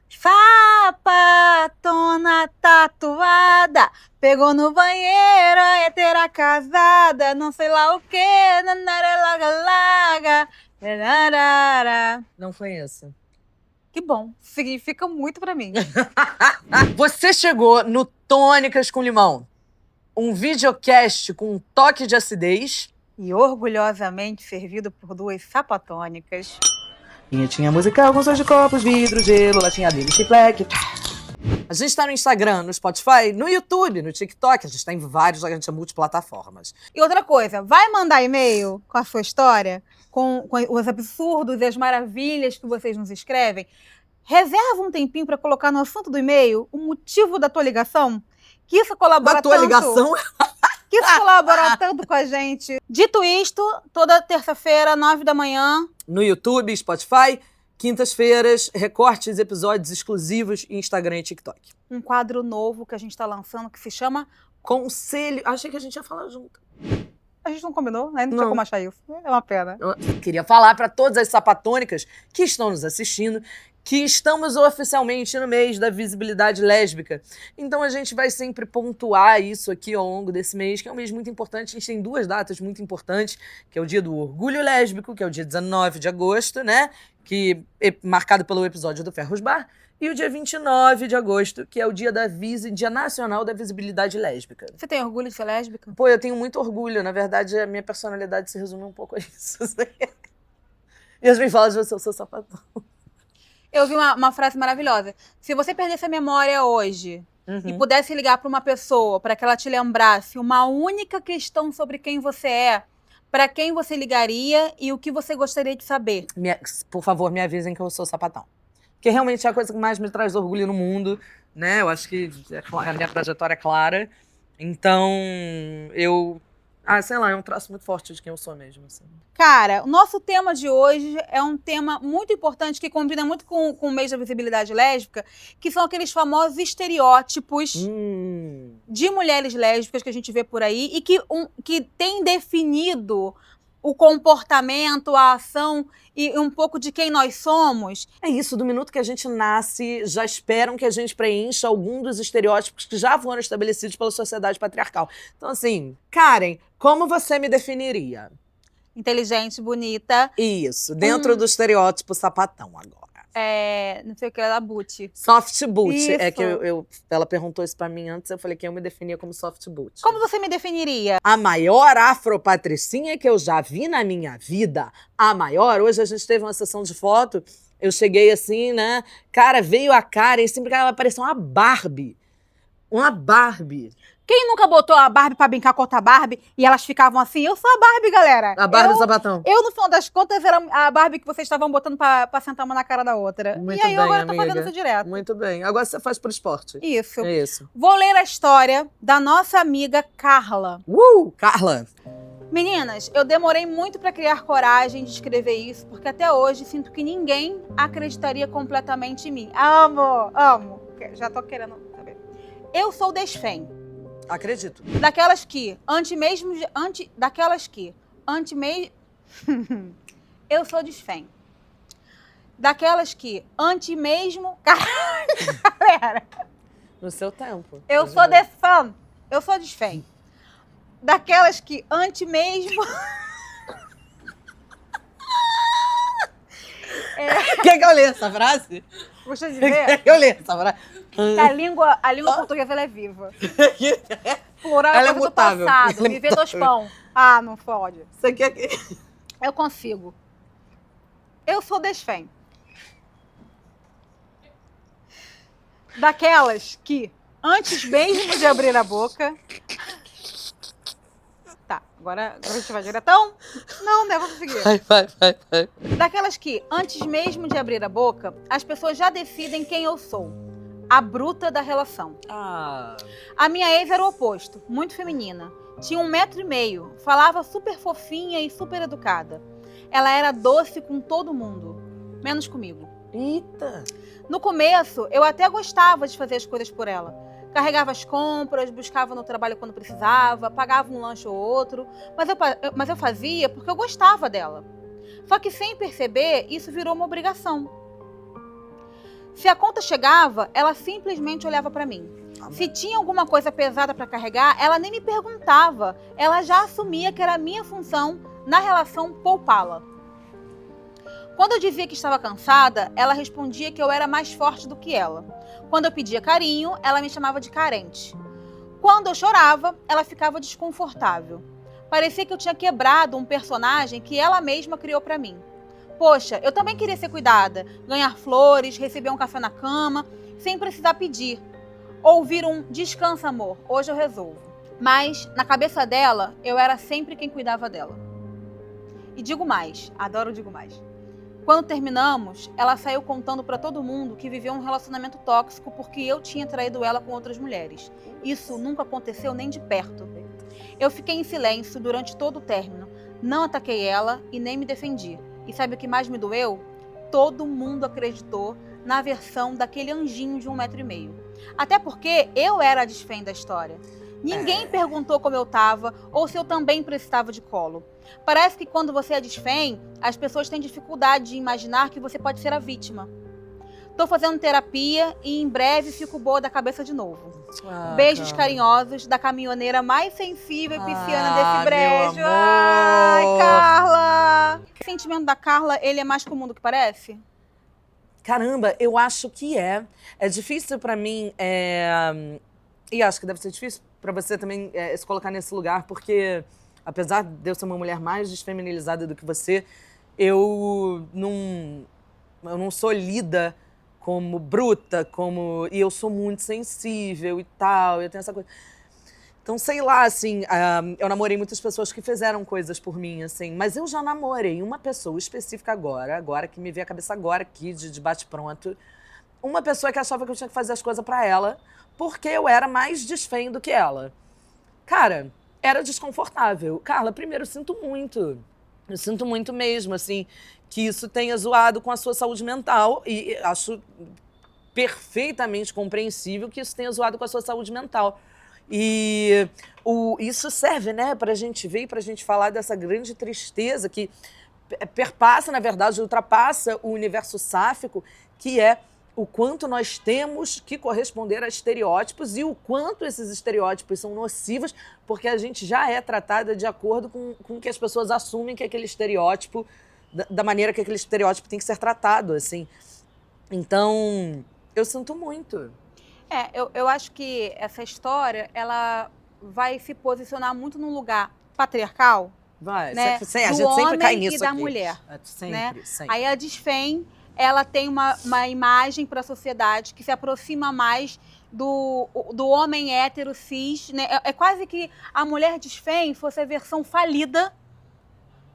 Sapatona tatuada, pegou no banheiro, a hétera casada, não sei lá o que, nanaralaga, laga. Não foi isso. Que bom, significa muito pra mim. Você chegou no Tônicas com Limão, um videocast com um toque de acidez. E orgulhosamente servido por duas sapatônicas. Vinhetinha musical com sons de copos, vidro, gelo, latinha dele, chiclete. A gente tá no Instagram, no Spotify, no YouTube, no TikTok. A gente tá em vários, a gente é multiplataformas. E outra coisa, vai mandar e-mail com a sua história, com os absurdos e as maravilhas que vocês nos escrevem. Reserva um tempinho para colocar no assunto do e-mail o motivo da tua ligação, que isso colabora Da tua ligação? Que isso colabora tanto com a gente. Dito isto, toda terça-feira, 9 da manhã. No YouTube, Spotify, quintas-feiras, recortes, episódios exclusivos em Instagram e TikTok. Um quadro novo que a gente está lançando que se chama Conselho. Achei que a gente ia falar junto. A gente não combinou, né? Não tinha como achar isso. É uma pena. Eu queria falar para todas as sapatônicas que estão nos assistindo que estamos oficialmente no mês da visibilidade lésbica. Então a gente vai sempre pontuar isso aqui ao longo desse mês, que é um mês muito importante. A gente tem duas datas muito importantes, que é o dia do orgulho lésbico, que é o dia 19 de agosto, né? Que é marcado pelo episódio do Ferros Bar. E o dia 29 de agosto, que é o dia Dia Nacional da Visibilidade Lésbica. Você tem orgulho de ser lésbica? Pô, eu tenho muito orgulho. Na verdade, a minha personalidade se resume um pouco a isso. E as me falam de você, eu sou sapatão. Eu vi uma frase maravilhosa. Se você perdesse a memória hoje e pudesse ligar para uma pessoa para que ela te lembrasse uma única questão sobre quem você é, para quem você ligaria e o que você gostaria de saber? Por favor, me avisem que eu sou sapatão. Porque realmente é a coisa que mais me traz orgulho no mundo, né? Eu acho que a minha trajetória é clara. Então, sei lá, é um traço muito forte de quem eu sou mesmo, assim. Cara, o nosso tema de hoje é um tema muito importante que combina muito com o mês da visibilidade lésbica, que são aqueles famosos estereótipos de mulheres lésbicas que a gente vê por aí e que tem definido o comportamento, a ação e um pouco de quem nós somos. É isso, do minuto que a gente nasce, já esperam que a gente preencha algum dos estereótipos que já foram estabelecidos pela sociedade patriarcal. Então, assim, Karen, como você me definiria? Inteligente, bonita. Isso, dentro do estereótipo sapatão agora. Não sei o que era da boot. Soft boot. Isso. É que ela perguntou isso pra mim antes, eu falei que eu me definia como soft boot. Como você me definiria? A maior afropatricinha que eu já vi na minha vida. A maior. Hoje a gente teve uma sessão de foto, eu cheguei assim, né? Cara, veio a Karen, sempre que ela parecia uma Barbie. Uma Barbie. Quem nunca botou a Barbie pra brincar com outra Barbie e elas ficavam assim? Eu sou a Barbie, galera. A Barbie do sapatão. Eu, no final das contas, era a Barbie que vocês estavam botando pra sentar uma na cara da outra. Muito e aí bem, eu agora amiga. tô fazendo isso direto. Muito bem. Agora você faz pro esporte. Isso. É isso. Vou ler a história da nossa amiga Carla. Carla. Meninas, eu demorei muito pra criar coragem de escrever isso, porque até hoje sinto que ninguém acreditaria completamente em mim. Amo. Já tô querendo saber. Eu sou desfém. Acredito. Daquelas que, eu sou desfém. Daquelas que, antes mesmo... Galera. No seu tempo. Eu sou desfã. Eu sou desfém. Daquelas que, antes mesmo... Quer que eu leia essa frase? Gostou de ver? Quer que eu leia essa frase? A língua portuguesa ela é viva. Plural Ela é coisa do mutável. passado. Ela é Viver dos pão. Ah, não pode. Você quer que... Eu consigo. Eu sou desfém. Daquelas que, antes mesmo de abrir a boca... Tá, agora a gente vai diretão? Não, né? Vou conseguir. Vai. Daquelas que, antes mesmo de abrir a boca, as pessoas já decidem quem eu sou. A bruta da relação. A minha ex era o oposto, muito feminina. Tinha 1,5 m, falava super fofinha e super educada. Ela era doce com todo mundo, menos comigo. Eita! No começo, eu até gostava de fazer as coisas por ela. Carregava as compras, buscava no trabalho quando precisava, pagava um lanche ou outro, mas eu fazia porque eu gostava dela. Só que sem perceber, isso virou uma obrigação. Se a conta chegava, ela simplesmente olhava pra mim. Se tinha alguma coisa pesada pra carregar, ela nem me perguntava. Ela já assumia que era a minha função na relação poupá-la. Quando eu dizia que estava cansada, ela respondia que eu era mais forte do que ela. Quando eu pedia carinho, ela me chamava de carente. Quando eu chorava, ela ficava desconfortável. Parecia que eu tinha quebrado um personagem que ela mesma criou pra mim. Poxa, eu também queria ser cuidada, ganhar flores, receber um café na cama, sem precisar pedir. Ouvir um descansa, amor, hoje eu resolvo. Mas, na cabeça dela, eu era sempre quem cuidava dela. E digo mais, adoro digo mais. Quando terminamos, ela saiu contando pra todo mundo que viveu um relacionamento tóxico porque eu tinha traído ela com outras mulheres. Isso nunca aconteceu nem de perto. Eu fiquei em silêncio durante todo o término. Não ataquei ela e nem me defendi. E sabe o que mais me doeu? Todo mundo acreditou na versão daquele anjinho de 1,5 m. Até porque eu era a desfém da história. Ninguém perguntou como eu tava ou se eu também precisava de colo. Parece que quando você é desfém, as pessoas têm dificuldade de imaginar que você pode ser a vítima. Tô fazendo terapia e em breve fico boa da cabeça de novo. Beijos carinhosos da caminhoneira mais sensível e pisciana desse brejo. Ai, Carla! O sentimento da Carla, ele é mais comum do que parece? Caramba, eu acho que é. É difícil pra mim, e acho que deve ser difícil pra você também se colocar nesse lugar, porque apesar de eu ser uma mulher mais desfeminilizada do que você, eu não sou lida como bruta, e eu sou muito sensível e tal, eu tenho essa coisa. Então, sei lá, assim, eu namorei muitas pessoas que fizeram coisas por mim, assim, mas eu já namorei uma pessoa específica agora que me veio a cabeça agora aqui, de bate-pronto, uma pessoa que achava que eu tinha que fazer as coisas pra ela, porque eu era mais desfém do que ela. Cara, era desconfortável. Carla, primeiro, eu sinto muito mesmo, assim, que isso tenha zoado com a sua saúde mental e acho perfeitamente compreensível que isso tenha zoado com a sua saúde mental. E isso serve, né, pra gente ver e pra gente falar dessa grande tristeza que perpassa, na verdade, ultrapassa o universo sáfico, que é o quanto nós temos que corresponder a estereótipos e o quanto esses estereótipos são nocivos, porque a gente já é tratada de acordo com o que as pessoas assumem que aquele estereótipo, da maneira que aquele estereótipo tem que ser tratado, assim. Então, eu sinto muito. Eu acho que essa história, ela vai se posicionar muito num lugar patriarcal, Vai, né? a gente sempre cai nisso e da aqui. mulher. Sempre, né? sempre. Aí a desfém, ela tem uma imagem para a sociedade que se aproxima mais do homem hétero cis, né? É quase que a mulher desfém fosse a versão falida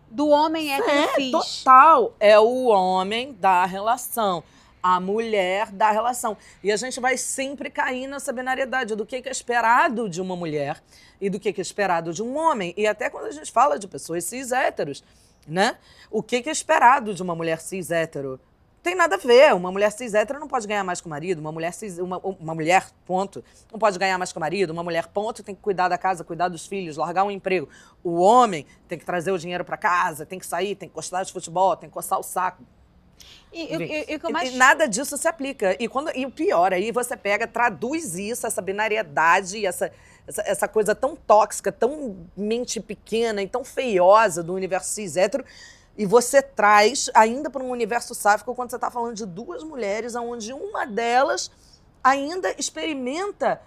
do homem hétero cis. Total. É o homem da relação, a mulher da relação. E a gente vai sempre cair nessa binariedade do que é esperado de uma mulher e do que é esperado de um homem. E até quando a gente fala de pessoas cis héteros, né? O que é esperado de uma mulher cis hétero? Tem nada a ver. Uma mulher cis hétero não pode ganhar mais que o marido. Uma mulher, ponto, não pode ganhar mais que o marido. Uma mulher, ponto, tem que cuidar da casa, cuidar dos filhos, largar um emprego. O homem tem que trazer o dinheiro para casa, tem que sair, tem que gostar de futebol, tem que coçar o saco. E nada disso se aplica. E o pior, aí você pega, traduz isso, essa binariedade, essa coisa tão tóxica, tão mente pequena e tão feiosa do universo cis hétero, e você traz ainda para um universo sáfico quando você está falando de duas mulheres, onde uma delas ainda experimenta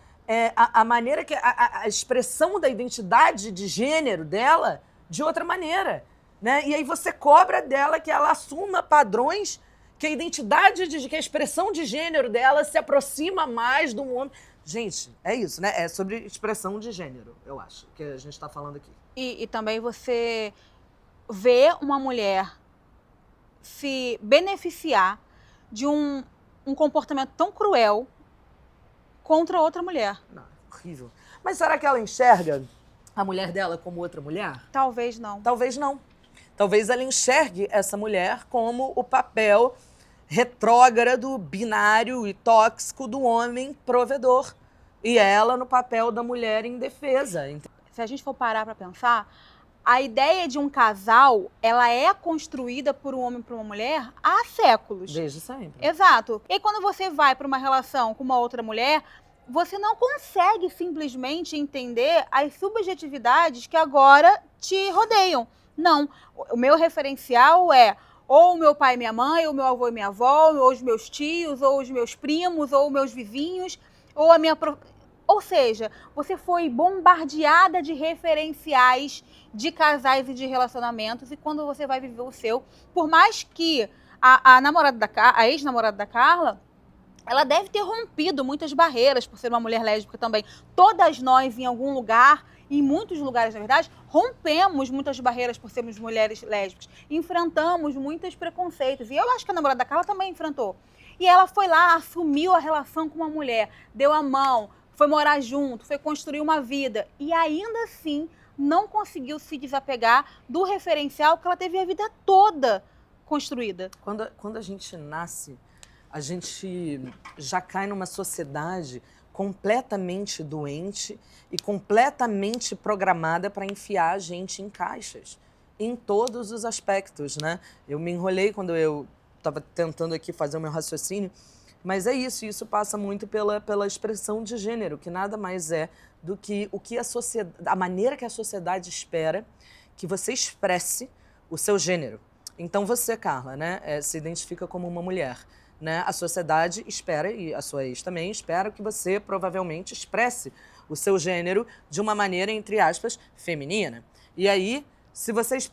a maneira que a expressão da identidade de gênero dela de outra maneira, né? E aí você cobra dela que ela assuma padrões, que a identidade, que a expressão de gênero dela se aproxima mais do homem. Gente, é isso, né? É sobre expressão de gênero, eu acho, que a gente está falando aqui. E também você vê uma mulher se beneficiar de um comportamento tão cruel contra outra mulher. Não, horrível. Mas será que ela enxerga a mulher dela como outra mulher? Talvez não. Talvez não. Talvez ela enxergue essa mulher como o papel retrógrado, binário e tóxico do homem provedor. E ela no papel da mulher indefesa. Se a gente for parar para pensar, a ideia de um casal, ela é construída por um homem e por uma mulher há séculos. Desde sempre. Exato. E aí, quando você vai para uma relação com uma outra mulher, você não consegue simplesmente entender as subjetividades que agora te rodeiam. Não. O meu referencial é ou o meu pai e minha mãe, ou o meu avô e minha avó, ou os meus tios, ou os meus primos, ou meus vizinhos, ou a minha... Ou seja, você foi bombardeada de referenciais de casais e de relacionamentos, e quando você vai viver o seu, por mais que a ex-namorada da Carla, ela deve ter rompido muitas barreiras por ser uma mulher lésbica também. Todas nós, em algum lugar, em muitos lugares, na verdade, rompemos muitas barreiras por sermos mulheres lésbicas. Enfrentamos muitos preconceitos. E eu acho que a namorada da Carla também enfrentou. E ela foi lá, assumiu a relação com uma mulher, deu a mão, foi morar junto, foi construir uma vida. E ainda assim, não conseguiu se desapegar do referencial que ela teve a vida toda construída. Quando a gente nasce, a gente já cai numa sociedade completamente doente e completamente programada para enfiar a gente em caixas, em todos os aspectos, né? Eu me enrolei quando eu estava tentando aqui fazer o meu raciocínio, mas é isso passa muito pela expressão de gênero, que nada mais é do que a maneira que a sociedade espera que você expresse o seu gênero. Então você, Carla, né, se identifica como uma mulher. Né? A sociedade espera, e a sua ex também espera, que você provavelmente expresse o seu gênero de uma maneira, entre aspas, feminina. E aí, se você se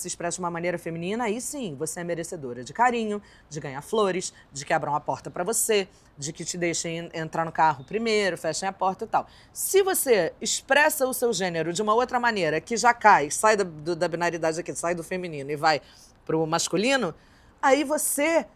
expressa de uma maneira feminina, aí sim, você é merecedora de carinho, de ganhar flores, de que abram a porta para você, de que te deixem entrar no carro primeiro, fechem a porta e tal. Se você expressa o seu gênero de uma outra maneira, que já sai da binaridade aqui, sai do feminino e vai pro masculino, aí você...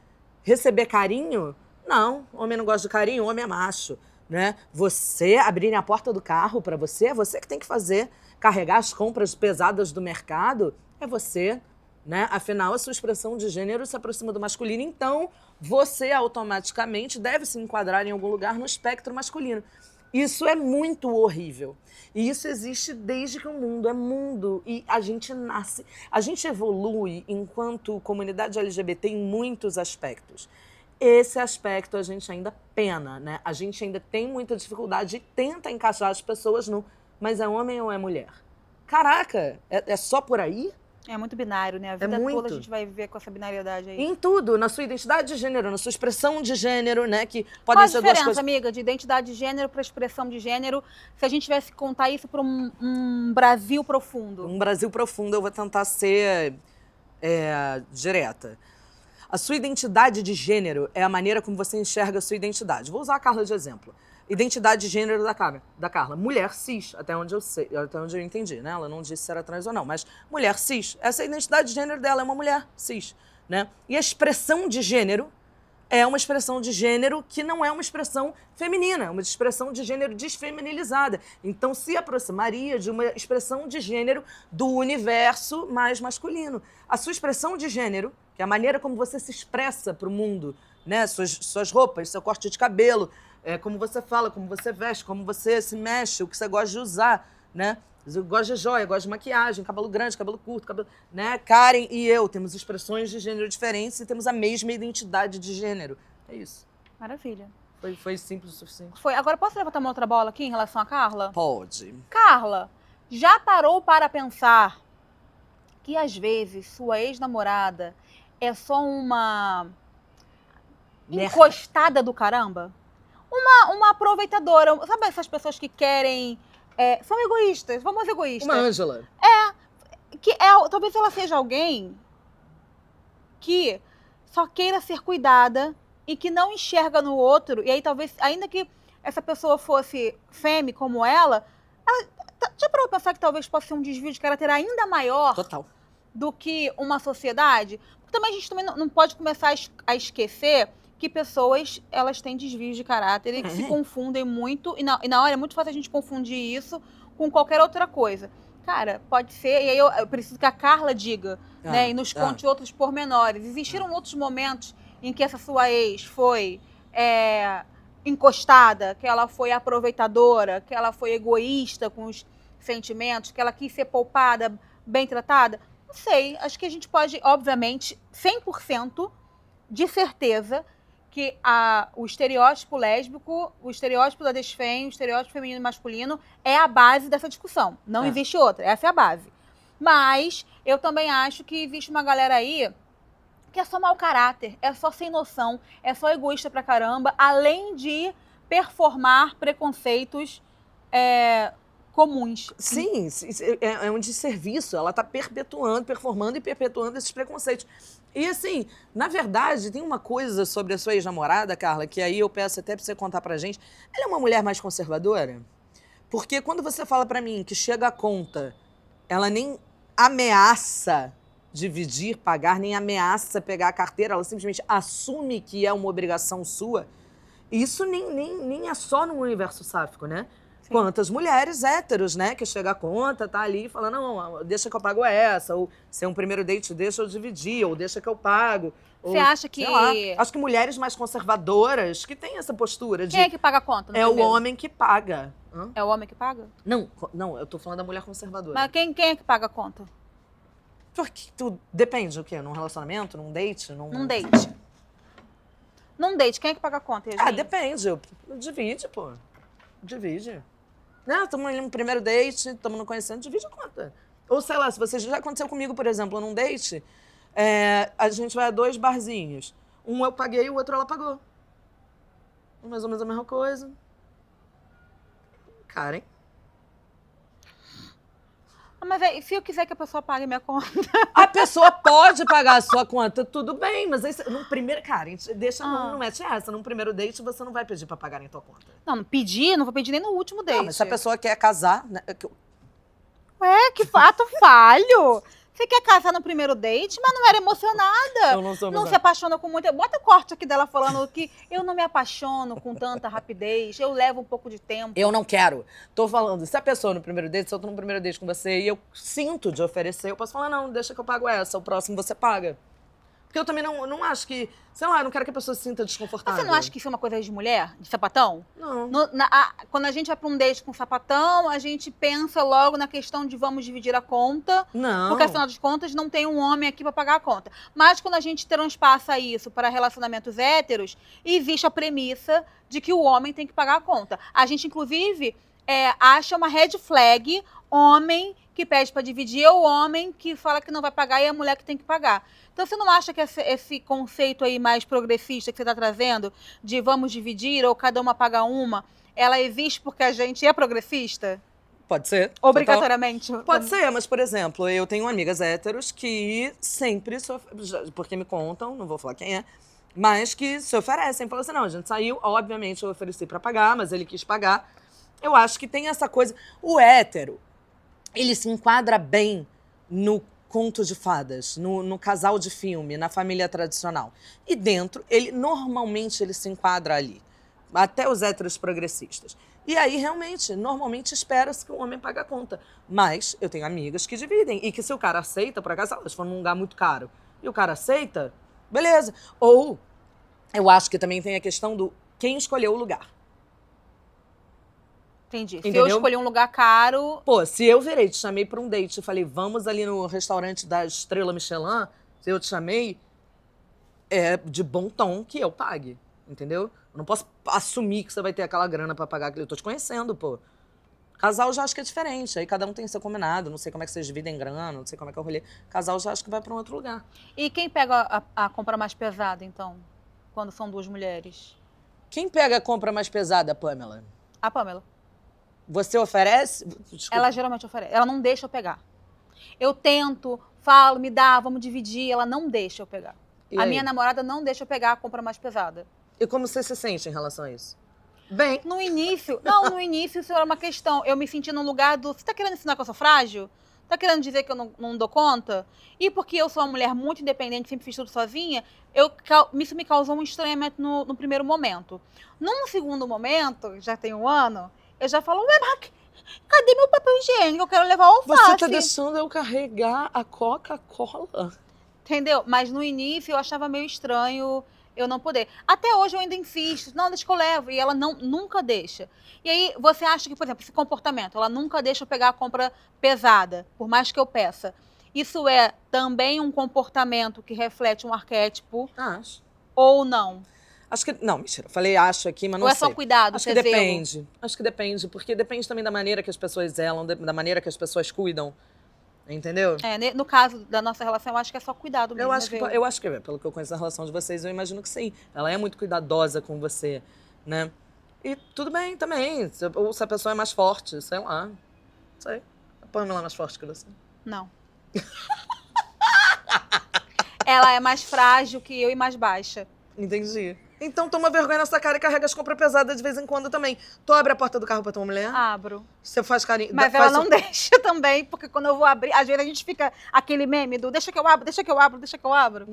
Receber carinho? Não, homem não gosta de carinho, homem é macho, né? Você abrir a porta do carro para você, é você que tem que fazer. Carregar as compras pesadas do mercado, é você, né? Afinal, a sua expressão de gênero se aproxima do masculino, então você automaticamente deve se enquadrar em algum lugar no espectro masculino. Isso é muito horrível. E isso existe desde que o mundo é mundo. E a gente nasce, a gente evolui enquanto comunidade LGBT em muitos aspectos. Esse aspecto a gente ainda pena, né? A gente ainda tem muita dificuldade e tenta encaixar as pessoas no... Mas é homem ou é mulher? Caraca, é só por aí? É muito binário, né? A vida toda a gente vai viver com essa binariedade aí. Em tudo, na sua identidade de gênero, na sua expressão de gênero, né? Que podem ser duas coisas. Qual a diferença, amiga, de identidade de gênero para expressão de gênero, se a gente tivesse que contar isso para um Brasil profundo? Um Brasil profundo, eu vou tentar ser direta. A sua identidade de gênero é a maneira como você enxerga a sua identidade. Vou usar a Carla de exemplo. Identidade de gênero da Carla. Mulher cis, até onde eu sei, até onde eu entendi, né? Ela não disse se era trans ou não, mas mulher cis. Essa é a identidade de gênero dela, é uma mulher cis, né? E a expressão de gênero é uma expressão de gênero que não é uma expressão feminina, é uma expressão de gênero desfeminilizada. Então se aproximaria de uma expressão de gênero do universo mais masculino. A sua expressão de gênero, que é a maneira como você se expressa para o mundo, né? Suas roupas, seu corte de cabelo, como você fala, como você veste, como você se mexe, o que você gosta de usar, né? Eu gosto de joia, gosto de maquiagem, cabelo grande, cabelo curto, cabelo... né? Karen e eu temos expressões de gênero diferentes e temos a mesma identidade de gênero. É isso. Maravilha. Foi simples o suficiente. Foi. Agora, posso levantar uma outra bola aqui em relação a Carla? Pode. Carla, já parou para pensar que, às vezes, sua ex-namorada é só uma encostada do caramba? Uma aproveitadora. Sabe essas pessoas que querem... são egoístas, vamos egoístas. Uma Ângela. Talvez ela seja alguém que só queira ser cuidada e que não enxerga no outro. E aí talvez, ainda que essa pessoa fosse fêmea como ela já parou pra pensar que talvez possa ser um desvio de caráter ainda maior? Total. Do que uma sociedade? Porque também a gente também não pode começar a esquecer que pessoas, elas têm desvios de caráter e que se confundem muito. E na hora é muito fácil a gente confundir isso com qualquer outra coisa. Cara, pode ser, e aí eu preciso que a Carla diga, né, e nos conte outros pormenores. Existiram outros momentos em que essa sua ex foi encostada, que ela foi aproveitadora, que ela foi egoísta com os sentimentos, que ela quis ser poupada, bem tratada? Não sei. Acho que a gente pode, obviamente, 100% de certeza que o estereótipo lésbico, o estereótipo da desfém, o estereótipo feminino e masculino é a base dessa discussão. Não existe outra. Essa é a base. Mas eu também acho que existe uma galera aí que é só mau caráter, é só sem noção, é só egoísta pra caramba, além de performar preconceitos comuns. Sim, é um desserviço. Ela tá performando e perpetuando esses preconceitos. E assim, na verdade, tem uma coisa sobre a sua ex-namorada, Carla, que aí eu peço até pra você contar pra gente. Ela é uma mulher mais conservadora? Porque quando você fala pra mim que chega a conta, ela nem ameaça dividir, pagar, nem ameaça pegar a carteira, ela simplesmente assume que é uma obrigação sua. Isso nem é só no universo sáfico, né? Sim. Quantas mulheres héteros, né, que chega a conta, tá ali falando, não, deixa que eu pago essa, ou se é um primeiro date, deixa eu dividir, ou deixa que eu pago. Você acha que... Sei lá, acho que mulheres mais conservadoras que têm essa postura de... Quem é que paga a conta? É o homem que paga. Hã? É o homem que paga? Não, eu tô falando da mulher conservadora. Mas quem é que paga a conta? Porque depende do quê? Num relacionamento, num date? Num date. Num date, quem é que paga a conta, Yasmin? Depende. Divide, pô. Divide. Né? Estamos ali no primeiro date, estamos nos conhecendo, divide a conta. Ou sei lá, se você já aconteceu comigo, por exemplo, num date, a gente vai a 2 barzinhos. Um eu paguei, o outro ela pagou. Mais ou menos a mesma coisa. Karen. Mas se eu quiser que a pessoa pague minha conta... A pessoa pode pagar a sua conta, tudo bem, mas aí, no primeiro... Karen, deixa, não mete essa. Num primeiro date, você não vai pedir pra pagarem tua conta. Não vou pedir nem no último date. Não, mas se a pessoa quer casar... Né, Ué, que fato falho! Você quer casar no primeiro date, mas não era emocionada. Eu não sou Não se apaixona com muita... Bota o corte aqui dela falando que eu não me apaixono com tanta rapidez, eu levo um pouco de tempo. Eu não quero. Tô falando, se a pessoa no primeiro date, se eu tô no primeiro date com você e eu sinto de oferecer, eu posso falar, não, deixa que eu pago essa, o próximo você paga. Porque eu também não acho que... Sei lá, eu não quero que a pessoa se sinta desconfortável. Você não acha que isso é uma coisa de mulher? De sapatão? Não. Quando a gente vai pra um date com sapatão, a gente pensa logo na questão de vamos dividir a conta. Não. Porque, afinal de contas, não tem um homem aqui pra pagar a conta. Mas quando a gente transpassa isso para relacionamentos héteros, existe a premissa de que o homem tem que pagar a conta. A gente, inclusive, acha uma red flag homem que pede para dividir ou homem que fala que não vai pagar e é a mulher que tem que pagar. Então, você não acha que esse conceito aí mais progressista que você está trazendo, de vamos dividir ou cada uma paga uma, ela existe porque a gente é progressista? Pode ser. Obrigatoriamente? Pode ser, mas, por exemplo, eu tenho amigas héteros que sempre, porque me contam, não vou falar quem é, mas que se oferecem. Falam assim, não, a gente saiu, obviamente eu ofereci para pagar, mas ele quis pagar. Eu acho que tem essa coisa... O hétero, ele se enquadra bem no conto de fadas, no casal de filme, na família tradicional. E dentro, normalmente ele se enquadra ali. Até os héteros progressistas. E aí, realmente, normalmente espera-se que o homem pague a conta. Mas eu tenho amigas que dividem. E que se o cara aceita, por acaso, elas foram num lugar muito caro, e o cara aceita, beleza. Ou, eu acho que também tem a questão do quem escolheu o lugar. Entendi. Entendeu? Se eu escolher um lugar caro... Pô, se eu virei, te chamei pra um date e falei, vamos ali no restaurante da Estrela Michelin, se eu te chamei, é de bom tom que eu pague, entendeu? Eu não posso assumir que você vai ter aquela grana pra pagar aquilo. Eu tô te conhecendo, pô. Casal já acho que é diferente, aí cada um tem seu combinado, não sei como é que vocês dividem grana, não sei como é que é o rolê. Casal já acho que vai pra um outro lugar. E quem pega a compra mais pesada, então, quando são 2 mulheres? Quem pega a compra mais pesada, Pamela? A Pamela. Você oferece? Desculpa. Ela geralmente oferece. Ela não deixa eu pegar. Eu tento, falo, me dá, vamos dividir. Ela não deixa eu pegar. A minha namorada não deixa eu pegar a compra mais pesada. E como você se sente em relação a isso? Bem. No início isso era uma questão. Eu me senti num lugar do... Você tá querendo ensinar que eu sou frágil? Tá querendo dizer que eu não dou conta? E porque eu sou uma mulher muito independente, sempre fiz tudo sozinha, isso me causou um estranhamento no primeiro momento. Num segundo momento, já tem um ano... Eu já falo, ué, mas cadê meu papel higiênico? Eu quero levar alface. Você tá deixando eu carregar a Coca-Cola. Entendeu? Mas no início eu achava meio estranho eu não poder. Até hoje eu ainda insisto, não, deixa que eu levo, e ela nunca deixa. E aí você acha que, por exemplo, esse comportamento, ela nunca deixa eu pegar a compra pesada, por mais que eu peça. Isso é também um comportamento que reflete um arquétipo Acho. ou não? Acho que. Não, mentira. Falei acho aqui, mas não Ou é sei. só cuidado, Acho que zelo? depende. Acho que depende, porque depende também da maneira que as pessoas zelam, da maneira que as pessoas cuidam. Entendeu? No caso da nossa relação, eu acho que é só cuidado mesmo. Eu acho que, pelo que eu conheço da relação de vocês, eu imagino que sim. Ela é muito cuidadosa com você, né? E tudo bem também. Ou se a pessoa é mais forte, sei lá. Não sei. A Pamela é mais forte que você. Não. Ela é mais frágil que eu e mais baixa. Entendi. Então toma vergonha nessa cara e carrega as compras pesadas de vez em quando também. Tu abre a porta do carro pra tua mulher? Abro. Você faz carinho. Mas ela não deixa também, porque quando eu vou abrir, às vezes a gente fica aquele meme do deixa que eu abro, deixa que eu abro, deixa que eu abro.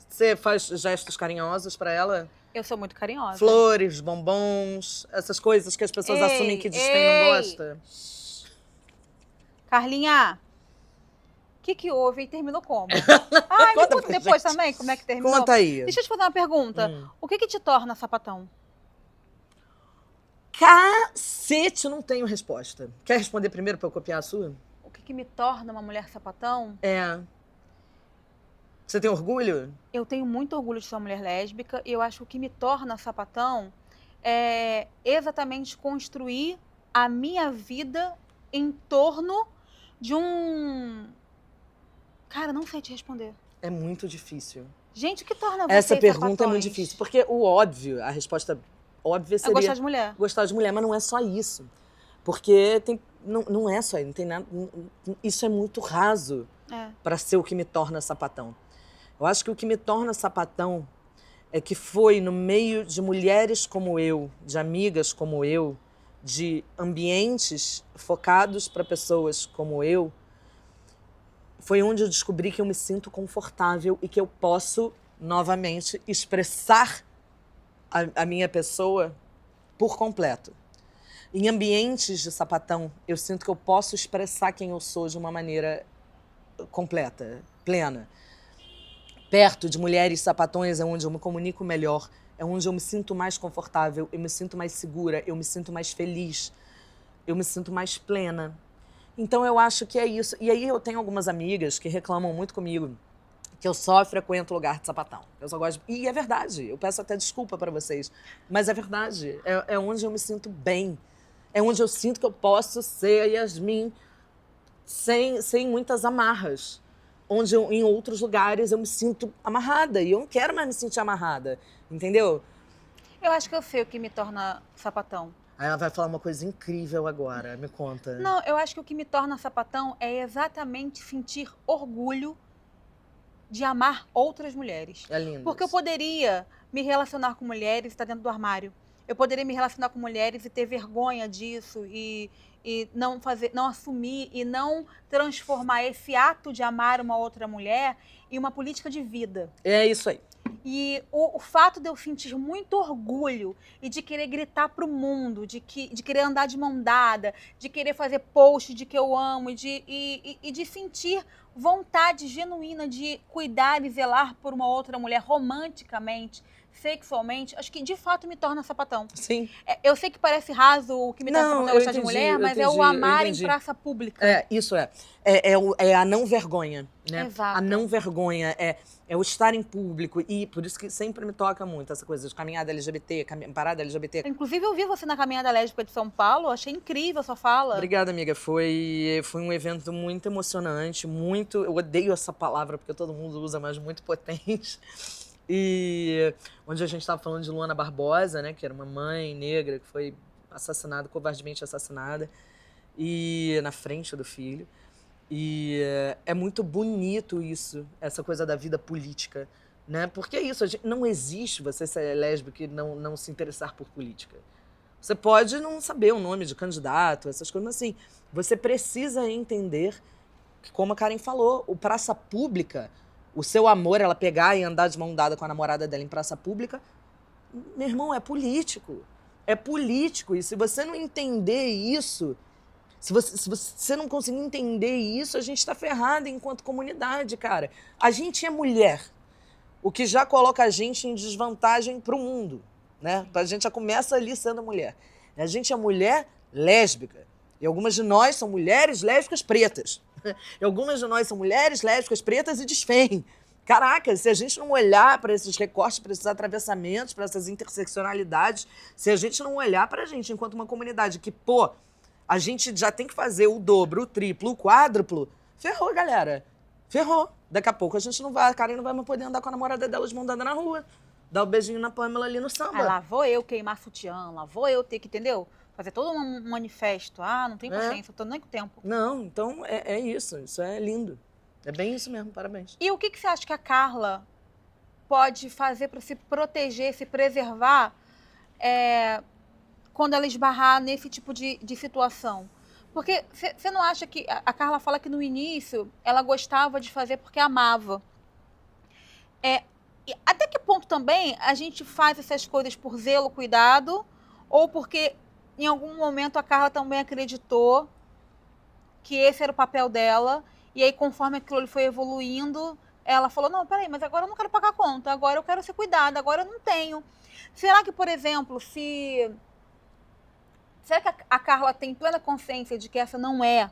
Você faz gestos carinhosos pra ela? Eu sou muito carinhosa. Flores, bombons, essas coisas que as pessoas assumem que diz quem não gosta. Carlinha, o que houve e terminou como? Ai, me conta depois também como é que terminou. Conta aí. Deixa eu te fazer uma pergunta. O que te torna sapatão? Cacete, eu não tenho resposta. Quer responder primeiro pra eu copiar a sua? O que me torna uma mulher sapatão? Você tem orgulho? Eu tenho muito orgulho de ser uma mulher lésbica e eu acho que o que me torna sapatão é exatamente construir a minha vida em torno de um... Cara, não sei te responder. É muito difícil. Gente, o que torna você Essa pergunta sapatões? é muito difícil, porque o óbvio, a resposta óbvia seria... É gostar de mulher. Gostar de mulher, mas não é só isso. Porque não é só isso, não tem nada... Isso é muito raso pra ser o que me torna sapatão. Eu acho que o que me torna sapatão é que foi no meio de mulheres como eu, de amigas como eu, de ambientes focados para pessoas como eu, foi onde eu descobri que eu me sinto confortável e que eu posso, novamente, expressar a minha pessoa por completo. Em ambientes de sapatão, eu sinto que eu posso expressar quem eu sou de uma maneira completa, plena. Perto de mulheres sapatões é onde eu me comunico melhor, é onde eu me sinto mais confortável, eu me sinto mais segura, eu me sinto mais feliz, eu me sinto mais plena. Então eu acho que é isso. E aí eu tenho algumas amigas que reclamam muito comigo que eu só frequento lugar de sapatão. Eu só gosto... E é verdade, eu peço até desculpa pra vocês, mas é verdade. É onde eu me sinto bem. É onde eu sinto que eu posso ser a Yasmin sem muitas amarras. Onde em outros lugares eu me sinto amarrada e eu não quero mais me sentir amarrada, entendeu? Eu acho que eu sei o que me torna sapatão. Aí ela vai falar uma coisa incrível agora, me conta. Não, eu acho que o que me torna sapatão é exatamente sentir orgulho de amar outras mulheres. É lindo. Porque eu poderia me relacionar com mulheres e estar dentro do armário. Eu poderia me relacionar com mulheres e ter vergonha disso e não assumir e não transformar esse ato de amar uma outra mulher em uma política de vida. É isso aí. E o fato de eu sentir muito orgulho e de querer gritar pro mundo, de querer andar de mão dada, de querer fazer post de que eu amo e de sentir vontade genuína de cuidar e zelar por uma outra mulher romanticamente, sexualmente, acho que de fato me torna sapatão. Sim. Eu sei que parece raso o que me torna sapatão gostar de mulher, mas é o amar em praça pública. Isso é. É a não vergonha, né? Exato. A não vergonha, é o estar em público. E por isso que sempre me toca muito essa coisa de caminhada LGBT, parada LGBT. Inclusive, eu vi você na Caminhada Lésbica de São Paulo, achei incrível a sua fala. Obrigada, amiga. Foi um evento muito emocionante, muito... Eu odeio essa palavra, porque todo mundo usa, mas muito potente. E onde a gente estava falando de Luana Barbosa, né, que era uma mãe negra que foi assassinada, covardemente assassinada, e na frente do filho. E é muito bonito isso, essa coisa da vida política, né? Porque é isso, não existe você ser lésbica e não se interessar por política. Você pode não saber o nome de candidato, essas coisas, mas assim, você precisa entender que, como a Karen falou, o praça pública, o seu amor, ela pegar e andar de mão dada com a namorada dela em praça pública, meu irmão, é político. É político. E se você não entender isso, se você não conseguir entender isso, a gente tá ferrado enquanto comunidade, cara. A gente é mulher. o que já coloca a gente em desvantagem para o mundo, né? A gente já começa ali sendo mulher. A gente é mulher lésbica. E algumas de nós são mulheres lésbicas pretas. E algumas de nós são mulheres lésbicas pretas e desfém. Caraca, se a gente não olhar para esses recortes, para esses atravessamentos, para essas interseccionalidades, se a gente não olhar para a gente enquanto uma comunidade que, pô, a gente já tem que fazer o dobro, o triplo, o quádruplo, ferrou, galera. Ferrou. Daqui a pouco a Karen não vai mais poder andar com a namorada dela de mão dada na rua. Dar o beijinho na Pamela ali no samba. Ah, lá vou eu queimar sutiã, lá vou eu ter que, entendeu? Fazer todo um manifesto. Ah, não tem paciência, eu tô nem com tempo. Não, então é isso. Isso é lindo. É bem isso mesmo, parabéns. E o que você acha que a Carla pode fazer para se proteger, se preservar quando ela esbarrar nesse tipo de situação? Porque você não acha que... A Carla fala que no início ela gostava de fazer porque amava. E até que ponto também a gente faz essas coisas por zelo, cuidado, ou porque em algum momento a Carla também acreditou que esse era o papel dela, e aí conforme aquilo foi evoluindo, ela falou, não, peraí, mas agora eu não quero pagar a conta, agora eu quero ser cuidada, agora eu não tenho. Será que, por exemplo, será que a Carla tem plena consciência de que essa não é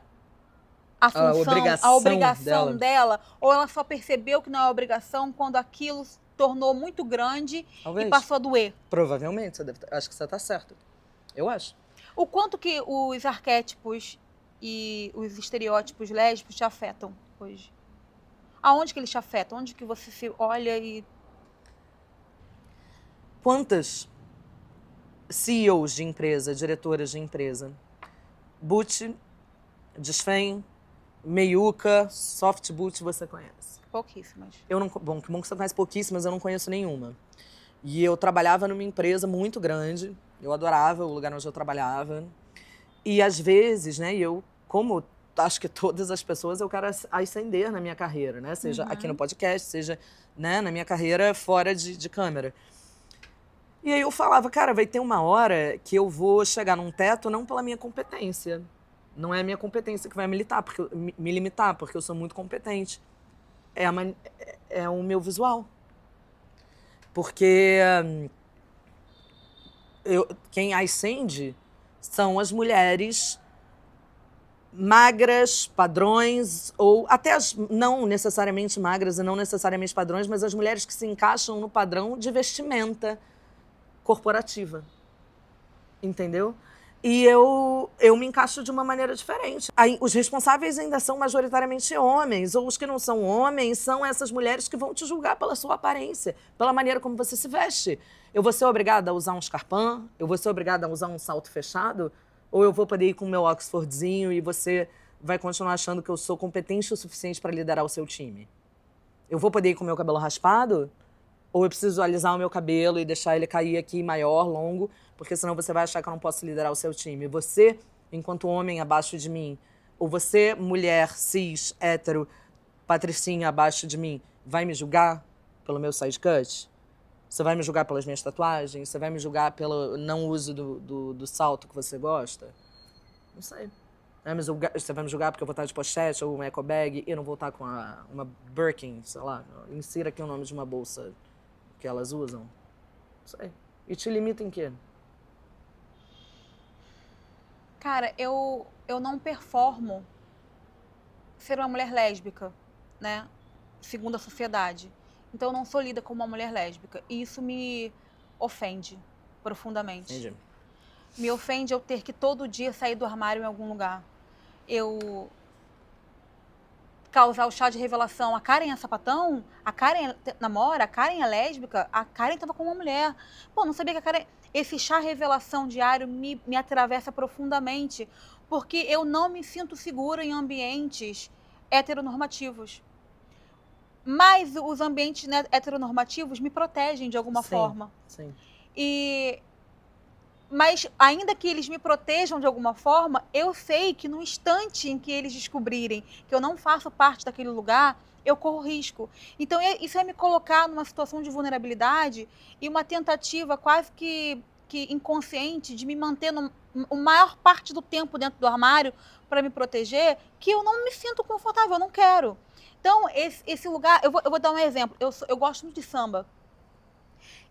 a função, a obrigação dela? Ou ela só percebeu que não é obrigação quando aquilo se tornou muito grande e passou a doer? Provavelmente, acho que você está certo. Eu acho. O quanto que os arquétipos e os estereótipos lésbicos te afetam hoje? Aonde que eles te afetam? Onde que você se olha e... Quantas CEOs de empresa, diretoras de empresa, boot, desfém, meiuca, soft boot, você conhece? Pouquíssimas. Bom, que bom que você conhece pouquíssimas, eu não conheço nenhuma. E eu trabalhava numa empresa muito grande, eu adorava o lugar onde eu trabalhava. E às vezes, né, como acho que todas as pessoas, eu quero ascender na minha carreira, né? Seja aqui no podcast, seja, né, na minha carreira fora de câmera. E aí eu falava, cara, vai ter uma hora que eu vou chegar num teto não pela minha competência. Não é a minha competência que vai me limitar, porque eu sou muito competente. É o meu visual. Porque quem ascende são as mulheres magras, padrões, ou até as não necessariamente magras e não necessariamente padrões, mas as mulheres que se encaixam no padrão de vestimenta corporativa. Entendeu? E eu me encaixo de uma maneira diferente. Aí, os responsáveis ainda são majoritariamente homens, ou os que não são homens são essas mulheres que vão te julgar pela sua aparência, pela maneira como você se veste. Eu vou ser obrigada a usar um escarpão? Eu vou ser obrigada a usar um salto fechado? Ou eu vou poder ir com o meu Oxfordzinho e você vai continuar achando que eu sou competente o suficiente para liderar o seu time? Eu vou poder ir com o meu cabelo raspado? Ou eu preciso alisar o meu cabelo e deixar ele cair aqui maior, longo, porque senão você vai achar que eu não posso liderar o seu time. Você, enquanto homem abaixo de mim, ou você, mulher, cis, hétero, patricinha abaixo de mim, vai me julgar pelo meu side cut? Você vai me julgar pelas minhas tatuagens? Você vai me julgar pelo não uso do salto que você gosta? Não sei. Você vai me julgar porque eu vou estar de pochete ou uma eco bag e eu não vou estar com uma Birkin, sei lá. Insira aqui o nome de uma bolsa que elas usam. Não sei. E te limita em quê? Cara, eu não performo ser uma mulher lésbica, né? Segundo a sociedade. Então eu não sou lida como uma mulher lésbica. E isso me ofende profundamente. Entendi. Me ofende eu ter que todo dia sair do armário em algum lugar. Eu causar o chá de revelação. A Karen é sapatão? A Karen namora? A Karen é lésbica? A Karen estava com uma mulher. Pô, não sabia que a Karen... Esse chá revelação diário me atravessa profundamente, porque eu não me sinto segura em ambientes heteronormativos. Mas os ambientes heteronormativos me protegem de alguma forma. Sim. Mas, ainda que eles me protejam de alguma forma, eu sei que no instante em que eles descobrirem que eu não faço parte daquele lugar, eu corro risco. Então, isso é me colocar numa situação de vulnerabilidade e uma tentativa quase que inconsciente de me manter a maior parte do tempo dentro do armário para me proteger, que eu não me sinto confortável, eu não quero. Então, esse lugar, eu vou dar um exemplo. Eu gosto muito de samba.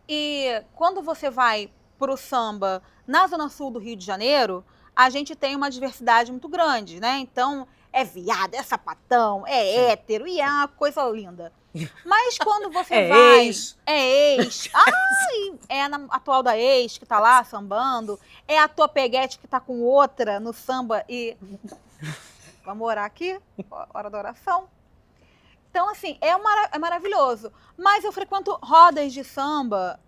E quando você vai pro samba na Zona Sul do Rio de Janeiro, a gente tem uma diversidade muito grande, né? Então, é viado, é sapatão, é hétero, e é uma coisa linda. Mas quando você vai... Ex. É ex. Ai, é a atual da ex que tá lá sambando. É a tua peguete que tá com outra no samba e... Vamos orar aqui? Hora da oração. Então, assim, é maravilhoso. Mas eu frequento rodas de samba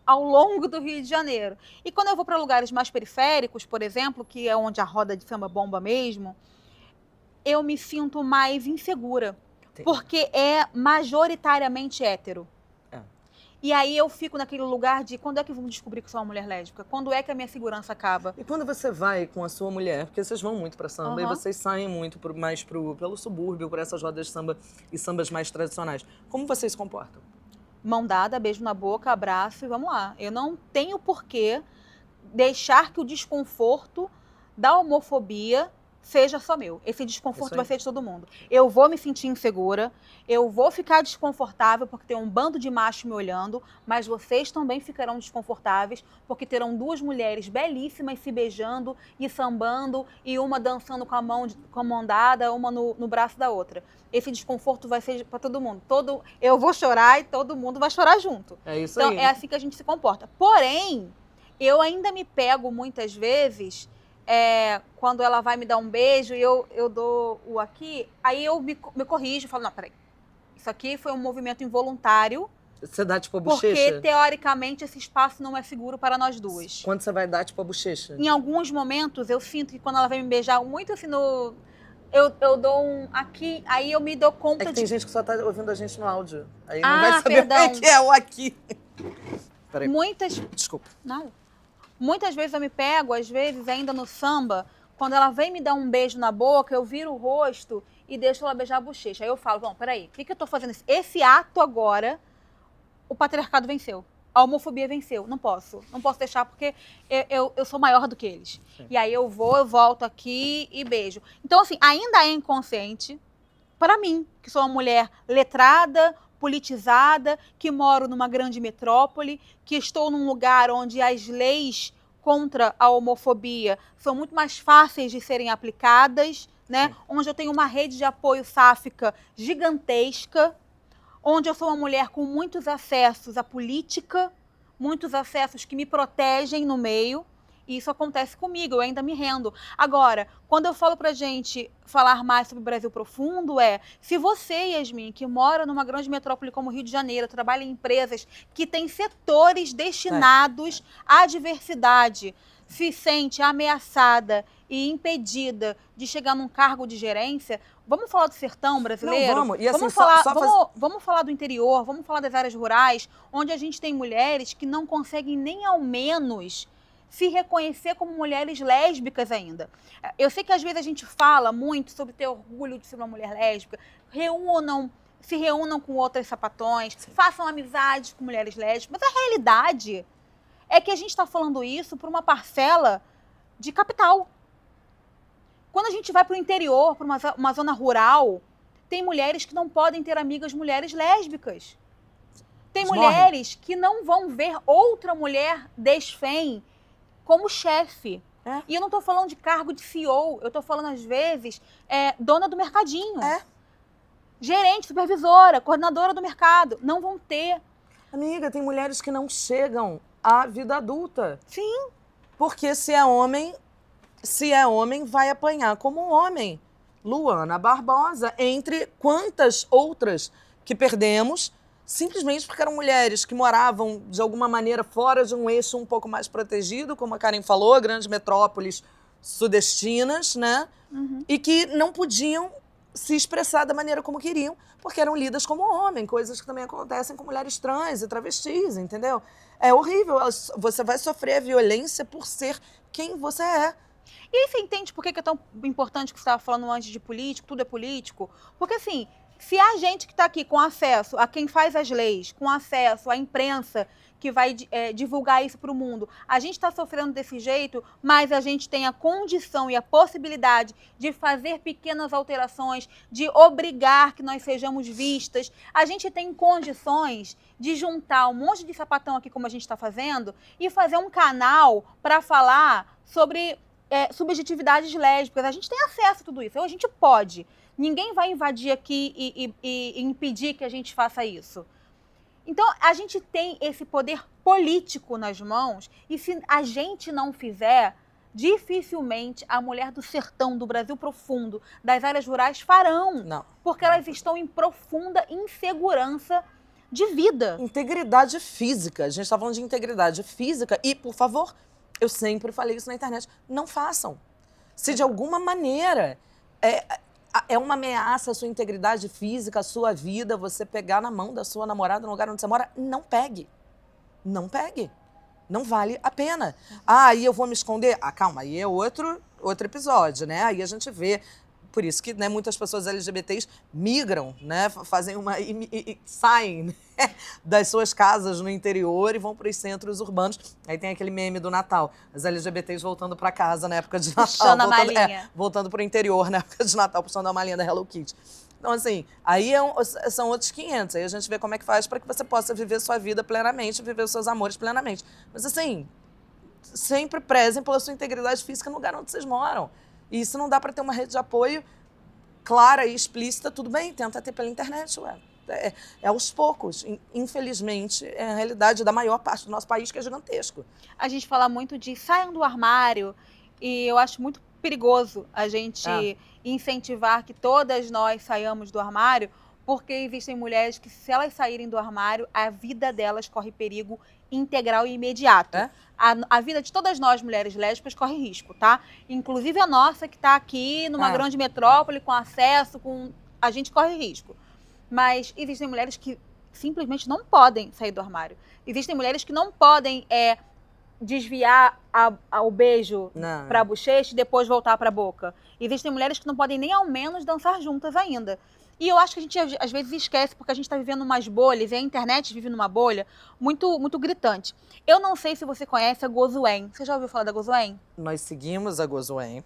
ao longo do Rio de Janeiro. E quando eu vou para lugares mais periféricos, por exemplo, que é onde a roda de samba bomba mesmo, eu me sinto mais insegura. Porque é majoritariamente hétero. E aí eu fico naquele lugar de quando é que vão descobrir que sou uma mulher lésbica? Quando é que a minha segurança acaba? E quando você vai com a sua mulher, porque vocês vão muito pra samba, e vocês saem muito mais pelo subúrbio, por essas rodas de samba e sambas mais tradicionais, como vocês se comportam? Mão dada, beijo na boca, abraço e vamos lá. Eu não tenho porquê deixar que o desconforto da homofobia seja só meu. Esse desconforto vai ser de todo mundo. Eu vou me sentir insegura, eu vou ficar desconfortável porque tem um bando de machos me olhando, mas vocês também ficarão desconfortáveis porque terão duas mulheres belíssimas se beijando e sambando e uma dançando com a mão dada, uma no braço da outra. Esse desconforto vai ser para todo mundo. Eu vou chorar e todo mundo vai chorar junto. É isso então, aí. É assim que a gente se comporta. Porém, eu ainda me pego muitas vezes... quando ela vai me dar um beijo e eu dou o aqui, aí eu me corrijo, falo, não, peraí, isso aqui foi um movimento involuntário. Você dá tipo a bochecha? Porque, teoricamente, esse espaço não é seguro para nós duas. Quando você vai dar tipo a bochecha? Em alguns momentos, eu sinto que quando ela vai me beijar muito assim eu dou um aqui, aí eu me dou conta que tem gente que só tá ouvindo a gente no áudio. Aí Ah, não vai saber perdão. o que é o aqui. Peraí. Desculpa. Não. Muitas vezes eu me pego, às vezes, ainda no samba, quando ela vem me dar um beijo na boca, eu viro o rosto e deixo ela beijar a bochecha. Aí eu falo, bom, peraí, o que eu tô fazendo? Esse ato agora, o patriarcado venceu. A homofobia venceu. Não posso deixar porque eu sou maior do que eles. Sim. E aí eu volto aqui e beijo. Então, assim, ainda é inconsciente para mim, que sou uma mulher letrada, politizada, que moro numa grande metrópole, que estou num lugar onde as leis contra a homofobia são muito mais fáceis de serem aplicadas, né? Onde eu tenho uma rede de apoio sáfica gigantesca, onde eu sou uma mulher com muitos acessos à política, muitos acessos que me protegem no meio. E isso acontece comigo, eu ainda me rendo. Agora, quando eu falo pra gente falar mais sobre o Brasil Profundo, se você, Yasmin, que mora numa grande metrópole como Rio de Janeiro, trabalha em empresas que têm setores destinados à diversidade, se sente ameaçada e impedida de chegar num cargo de gerência, vamos falar do sertão brasileiro? Não, vamos. E assim, vamos falar do interior, vamos falar das áreas rurais, onde a gente tem mulheres que não conseguem nem ao menos se reconhecer como mulheres lésbicas ainda. Eu sei que às vezes a gente fala muito sobre ter orgulho de ser uma mulher lésbica, se reúnam com outras sapatões, façam amizades com mulheres lésbicas, mas a realidade é que a gente está falando isso por uma parcela de capital. Quando a gente vai para o interior, para uma zona rural, tem mulheres que não podem ter amigas mulheres lésbicas. Tem mulheres que não vão ver outra mulher desfém como chefe. E eu não estou falando de cargo de CEO, eu estou falando, às vezes, dona do mercadinho. Gerente, supervisora, coordenadora do mercado. Não vão ter. Amiga, tem mulheres que não chegam à vida adulta. Sim. Porque se é homem, vai apanhar como um homem. Luana Barbosa, entre quantas outras que perdemos, simplesmente porque eram mulheres que moravam, de alguma maneira, fora de um eixo um pouco mais protegido, como a Karen falou, grandes metrópoles sudestinas, né? E que não podiam se expressar da maneira como queriam, porque eram lidas como homem, coisas que também acontecem com mulheres trans e travestis, entendeu? É horrível, você vai sofrer a violência por ser quem você é. E aí você entende por que é tão importante que você estava falando antes de político, tudo é político? Porque, assim, Se a gente que está aqui com acesso a quem faz as leis, com acesso à imprensa que vai divulgar isso para o mundo, a gente está sofrendo desse jeito, mas a gente tem a condição e a possibilidade de fazer pequenas alterações, de obrigar que nós sejamos vistas. A gente tem condições de juntar um monte de sapatão aqui, como a gente está fazendo, e fazer um canal para falar sobre subjetividades lésbicas. A gente tem acesso a tudo isso, a gente pode. Ninguém vai invadir aqui e impedir que a gente faça isso. Então, a gente tem esse poder político nas mãos e se a gente não fizer, dificilmente a mulher do sertão, do Brasil profundo, das áreas rurais farão. Não. Porque elas estão em profunda insegurança de vida. Integridade física. A gente está falando de integridade física e, por favor, eu sempre falei isso na internet, não façam. Se de alguma maneira é uma ameaça à sua integridade física, à sua vida, você pegar na mão da sua namorada no lugar onde você mora, não pegue. Não pegue. Não vale a pena. Aí eu vou me esconder? Calma, aí é outro episódio, né? Aí a gente vê. Por isso que, né, muitas pessoas LGBTs migram, né? Fazem saem, né, das suas casas no interior e vão para os centros urbanos. Aí tem aquele meme do Natal, as LGBTs voltando para casa na época de Natal. Puxando a malinha. Voltando para o interior na época de Natal, puxando a malinha da Hello Kitty. Então, assim, aí são outros 500. Aí a gente vê como é que faz para que você possa viver sua vida plenamente, viver os seus amores plenamente. Mas, assim, sempre prezem pela sua integridade física no lugar onde vocês moram. E se não dá para ter uma rede de apoio clara e explícita, tudo bem, tenta ter pela internet, ué. É aos poucos. Infelizmente, é a realidade da maior parte do nosso país, que é gigantesco. A gente fala muito de saiam do armário e eu acho muito perigoso a gente incentivar que todas nós saiamos do armário, porque existem mulheres que, se elas saírem do armário, a vida delas corre perigo integral e imediato. A vida de todas nós, mulheres lésbicas, corre risco, tá? Inclusive a nossa, que está aqui numa grande metrópole, com acesso, a gente corre risco. Mas existem mulheres que simplesmente não podem sair do armário. Existem mulheres que não podem desviar o beijo para a bochecha e depois voltar para a boca. Existem mulheres que não podem nem ao menos dançar juntas ainda. E eu acho que a gente às vezes esquece, porque a gente está vivendo umas bolhas, e a internet vive numa bolha muito, muito gritante. Eu não sei se você conhece a Gozuen. Você já ouviu falar da Gozuen? Nós seguimos a Gozuen.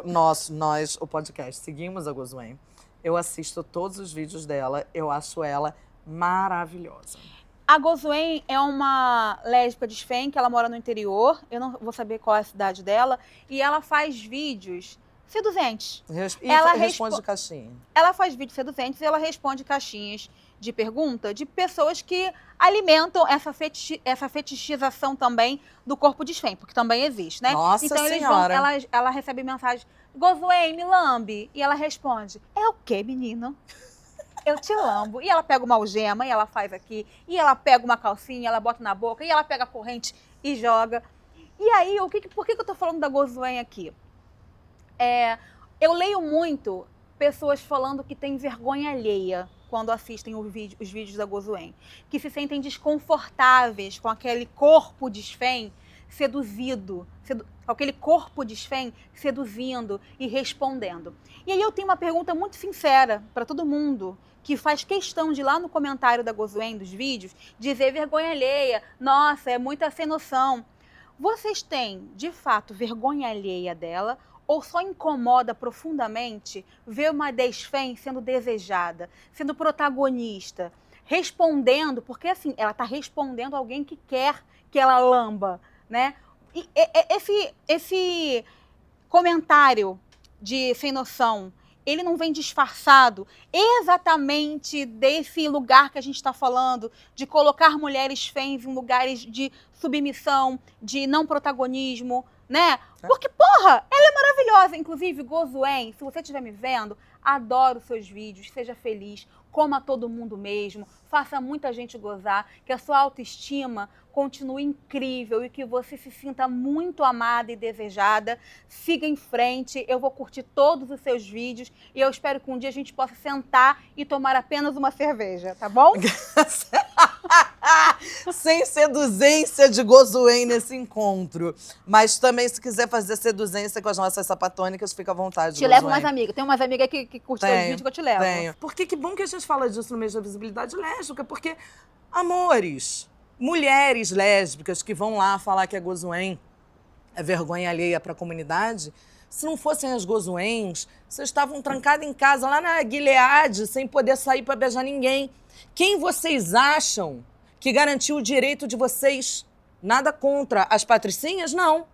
Nós, o podcast, seguimos a Gozuen. Eu assisto todos os vídeos dela, eu acho ela maravilhosa. A Gozuen é uma lésbica desfém, que ela mora no interior, eu não vou saber qual é a cidade dela, e ela faz vídeos seduzentes. Ela responde caixinha. Ela faz vídeos seduzentes e ela responde caixinhas de pergunta de pessoas que alimentam essa fetichização também do corpo desfém, porque também existe, né? Nossa então Senhora. ela recebe mensagem, Gozuen, me lambe. E ela responde, é o quê, menino? Eu te lambo. E ela pega uma algema e ela faz aqui, e ela pega uma calcinha, ela bota na boca, e ela pega a corrente e joga. E aí, por que eu tô falando da Gozuen aqui? Eu leio muito pessoas falando que têm vergonha alheia quando assistem os vídeos da Gozuen, que se sentem desconfortáveis com aquele corpo desfém seduzindo e respondendo. E aí eu tenho uma pergunta muito sincera para todo mundo que faz questão de ir lá no comentário da Gozuen dos vídeos dizer vergonha alheia, nossa, é muita sem noção. Vocês têm, de fato, vergonha alheia dela ou só incomoda profundamente ver uma desfém sendo desejada, sendo protagonista, respondendo, porque assim, ela está respondendo a alguém que quer que ela lamba, né? E esse comentário de sem noção, ele não vem disfarçado exatamente desse lugar que a gente está falando, de colocar mulheres fêmeas em lugares de submissão, de não protagonismo, né? Porque, porra, ela é maravilhosa. Inclusive, Gozuen, se você estiver me vendo, adoro seus vídeos, seja feliz, coma todo mundo mesmo, faça muita gente gozar, que a sua autoestima continue incrível e que você se sinta muito amada e desejada. Siga em frente, eu vou curtir todos os seus vídeos e eu espero que um dia a gente possa sentar e tomar apenas uma cerveja, tá bom? Sem seduzência de gozoém nesse encontro. Mas também, se quiser fazer seduzência com as nossas sapatônicas, fica à vontade. Te levo umas amigas. Tem umas amigas que curtem os vídeos que eu te levo. Tenho. Porque que bom que a gente fala disso no mês da visibilidade lésbica, porque, amores, mulheres lésbicas que vão lá falar que é gozoém é vergonha alheia para a comunidade, se não fossem as gozoens, vocês estavam trancadas em casa lá na Gilead, sem poder sair para beijar ninguém. Quem vocês acham que garantiu o direito de vocês? Nada contra as patricinhas? Não.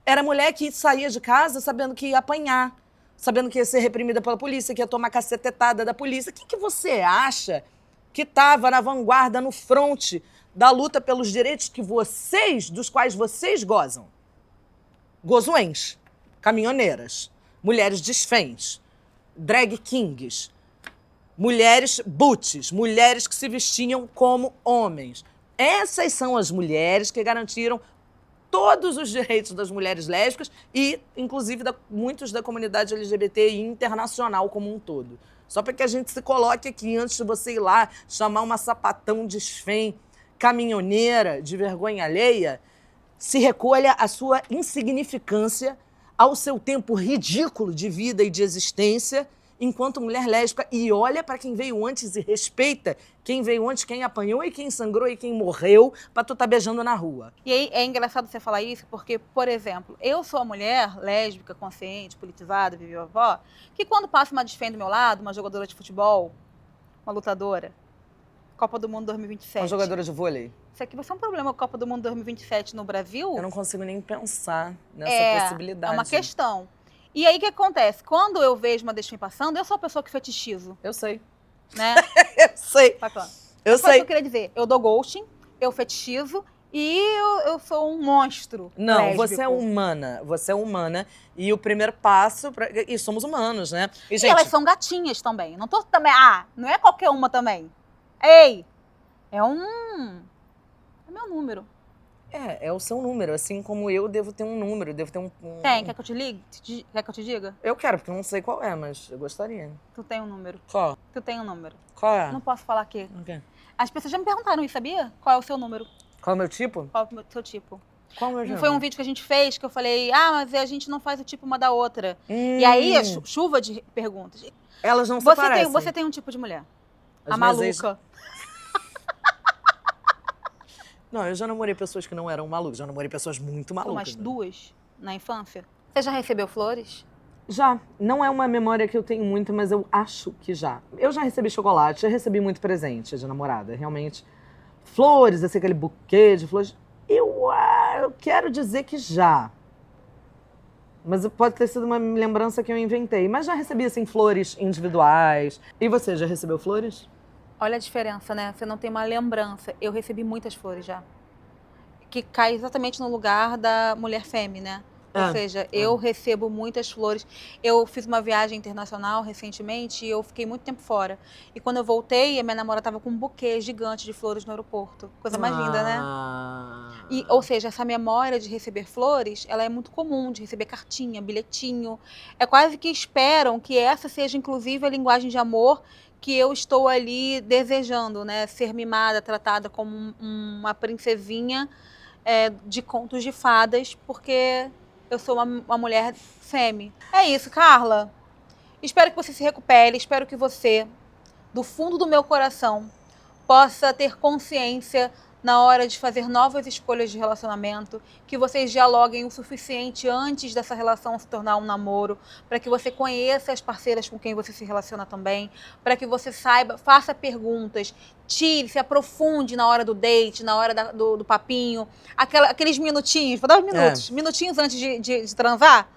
Era mulher que saía de casa sabendo que ia apanhar, sabendo que ia ser reprimida pela polícia, que ia tomar cacetetada da polícia. Quem que você acha que estava na vanguarda, no fronte da luta pelos direitos que vocês, dos quais vocês gozam? Gozoens, caminhoneiras, mulheres desfãs, drag kings, mulheres butches, mulheres que se vestiam como homens. Essas são as mulheres que garantiram todos os direitos das mulheres lésbicas e, inclusive, muitos da comunidade LGBTI internacional como um todo. Só para que a gente se coloque aqui, antes de você ir lá chamar uma sapatão desfém, caminhoneira, de vergonha alheia, se recolha à sua insignificância, ao seu tempo ridículo de vida e de existência, enquanto mulher lésbica, e olha para quem veio antes e respeita quem veio antes, quem apanhou e quem sangrou e quem morreu para tu tá beijando na rua. E aí é engraçado você falar isso, porque, por exemplo, eu sou uma mulher lésbica, consciente, politizada, vovó, que quando passa uma desfém do meu lado, uma jogadora de futebol, uma lutadora, Copa do Mundo 2027. Uma jogadora de vôlei. Isso aqui vai ser um problema, a Copa do Mundo 2027 no Brasil. Eu não consigo nem pensar nessa possibilidade. É uma questão. E aí, o que acontece? Quando eu vejo uma desfém passando, eu sou a pessoa que fetichizo. Eu sei. Né? Eu sei. Bacana. Eu Foi o sei. que eu queria dizer. Eu dou ghosting, eu fetichizo e eu sou um monstro Não, lésbico. você é humana. Você é humana. E o primeiro passo... E somos humanos, né? E, gente, elas são gatinhas também. Não tô também... não é qualquer uma também. Ei! É meu número. É o seu número. Assim como eu devo ter um número, devo ter um... Tem, quer que eu te ligue? Quer que eu te diga? Eu quero, porque eu não sei qual é, mas eu gostaria. Tu tem um número. Qual? Tu tem um número. Qual é? Não posso falar aqui. Ok. As pessoas já me perguntaram isso, sabia? Qual é o seu número? Qual é o meu tipo? Qual é o seu tipo? Qual é o meu Não tipo? foi um vídeo que a gente fez que eu falei, mas a gente não faz o tipo uma da outra. E aí, chuva de perguntas. Elas não se parecem. Você tem um tipo de mulher. As a minhas maluca. Não, eu já namorei pessoas que não eram malucas. Já namorei pessoas muito malucas. Umas né? 2 na infância. Você já recebeu flores? Já. Não é uma memória que eu tenho muito, mas eu acho que já. Eu já recebi chocolate, já recebi muito presente de namorada. Realmente. Flores, assim, aquele buquê de flores. Eu quero dizer que já. Mas pode ter sido uma lembrança que eu inventei. Mas já recebi, assim, flores individuais. E você, já recebeu flores? Olha a diferença, né? Você não tem uma lembrança. Eu recebi muitas flores já. Que cai exatamente no lugar da mulher fêmea, né? Ou seja, eu recebo muitas flores. Eu fiz uma viagem internacional recentemente e eu fiquei muito tempo fora. E quando eu voltei, a minha namorada estava com um buquê gigante de flores no aeroporto. Coisa mais linda, né? Ou seja, essa memória de receber flores, ela é muito comum, de receber cartinha, bilhetinho. É quase que esperam que essa seja, inclusive, a linguagem de amor que eu estou ali desejando, né? Ser mimada, tratada como uma princesinha de contos de fadas, porque eu sou uma mulher fêmea. É isso, Carla. Espero que você se recupere, espero que você, do fundo do meu coração, possa ter consciência na hora de fazer novas escolhas de relacionamento, que vocês dialoguem o suficiente antes dessa relação se tornar um namoro, para que você conheça as parceiras com quem você se relaciona também, para que você saiba, faça perguntas, se aprofunde na hora do date, na hora do papinho, aqueles minutinhos, vou dar uns minutinhos antes de transar,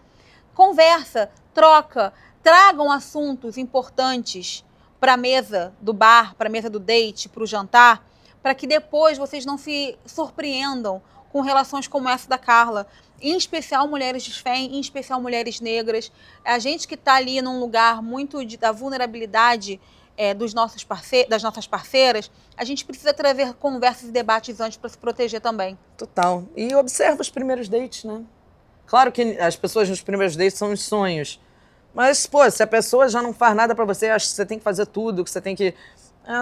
conversa, troca, tragam assuntos importantes para a mesa do bar, para a mesa do date, para o jantar, para que depois vocês não se surpreendam com relações como essa da Carla. Em especial mulheres desfém, em especial mulheres negras. A gente que está ali num lugar muito da vulnerabilidade das nossas parceiras, a gente precisa trazer conversas e debates antes para se proteger também. Total. E observa os primeiros dates, né? Claro que as pessoas nos primeiros dates são os sonhos. Mas, pô, se a pessoa já não faz nada pra você, acho que você tem que fazer tudo, que você tem que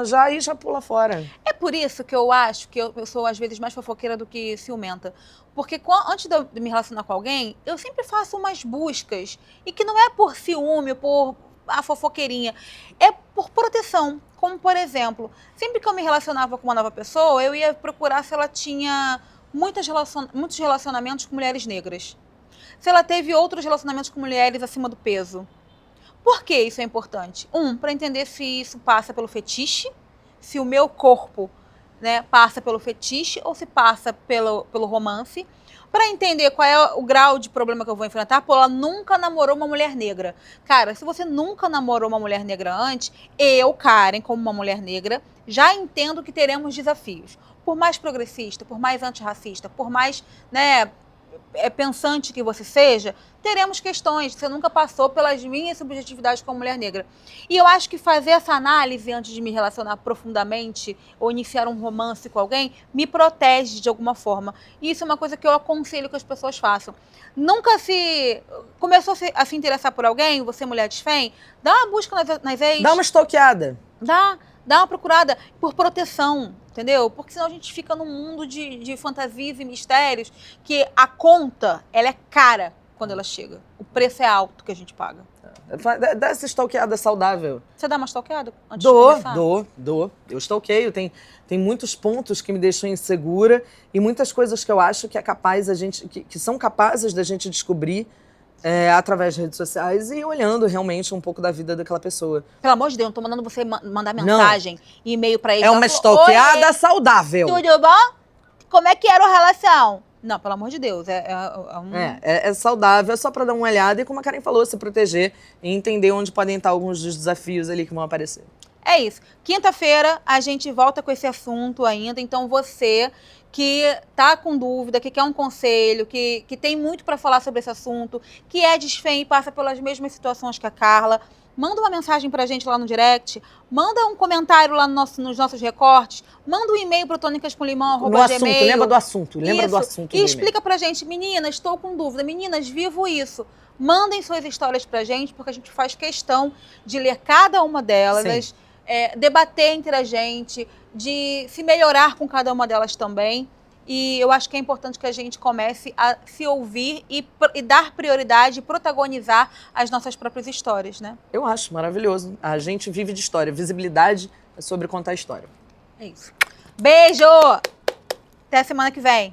Já pula fora. É por isso que eu acho que eu sou, às vezes, mais fofoqueira do que ciumenta. Porque antes de eu me relacionar com alguém, eu sempre faço umas buscas. E que não é por ciúme, por a fofoqueirinha. É por proteção. Como, por exemplo, sempre que eu me relacionava com uma nova pessoa, eu ia procurar se ela tinha muitos relacionamentos com mulheres negras. Se ela teve outros relacionamentos com mulheres acima do peso. Por que isso é importante? Para entender se isso passa pelo fetiche, se o meu corpo, né, passa pelo fetiche ou se passa pelo romance, para entender qual é o grau de problema que eu vou enfrentar. Pô, ela nunca namorou uma mulher negra. Cara, se você nunca namorou uma mulher negra antes, eu, Karen, como uma mulher negra, já entendo que teremos desafios. Por mais progressista, por mais antirracista, por mais, né, pensante que você seja, teremos questões. Você nunca passou pelas minhas subjetividades como mulher negra. E eu acho que fazer essa análise antes de me relacionar profundamente ou iniciar um romance com alguém me protege de alguma forma. E isso é uma coisa que eu aconselho que as pessoas façam. Nunca se... Começou a se interessar por alguém, você mulher desfém, dá uma busca nas ex. Dá uma stalkeada. Dá uma procurada por proteção, entendeu? Porque senão a gente fica num mundo de fantasias e mistérios que a conta, ela é cara quando ela chega. O preço é alto que a gente paga. Dá essa stalkeada saudável. Você dá uma stalkeada antes de começar? Dou. Eu stalkeio. Tem muitos pontos que me deixam insegura e muitas coisas que eu acho que é capaz que são capazes da gente descobrir através das redes sociais e olhando realmente um pouco da vida daquela pessoa. Pelo amor de Deus, não tô mandando você mandar mensagem, e-mail pra ele. É uma stalkeada saudável. Tudo bom? Como é que era a relação? Não, pelo amor de Deus. É saudável, é só pra dar uma olhada e, como a Karen falou, se proteger e entender onde podem estar alguns dos desafios ali que vão aparecer. É isso. Quinta-feira a gente volta com esse assunto ainda, então você que tá com dúvida, que quer um conselho, que tem muito para falar sobre esse assunto, que é desfém e passa pelas mesmas situações que a Carla, manda uma mensagem pra gente lá no direct, manda um comentário lá nos nossos recortes, manda um e-mail pro tonicascomlimão@gmail. Lembra do assunto. E explica pra gente, meninas, estou com dúvida, meninas, vivo isso. Mandem suas histórias pra gente, porque a gente faz questão de ler cada uma delas, debater entre a gente, de se melhorar com cada uma delas também. E eu acho que é importante que a gente comece a se ouvir e dar prioridade e protagonizar as nossas próprias histórias, né? Eu acho maravilhoso. A gente vive de história. Visibilidade é sobre contar história. É isso. Beijo! Até a semana que vem.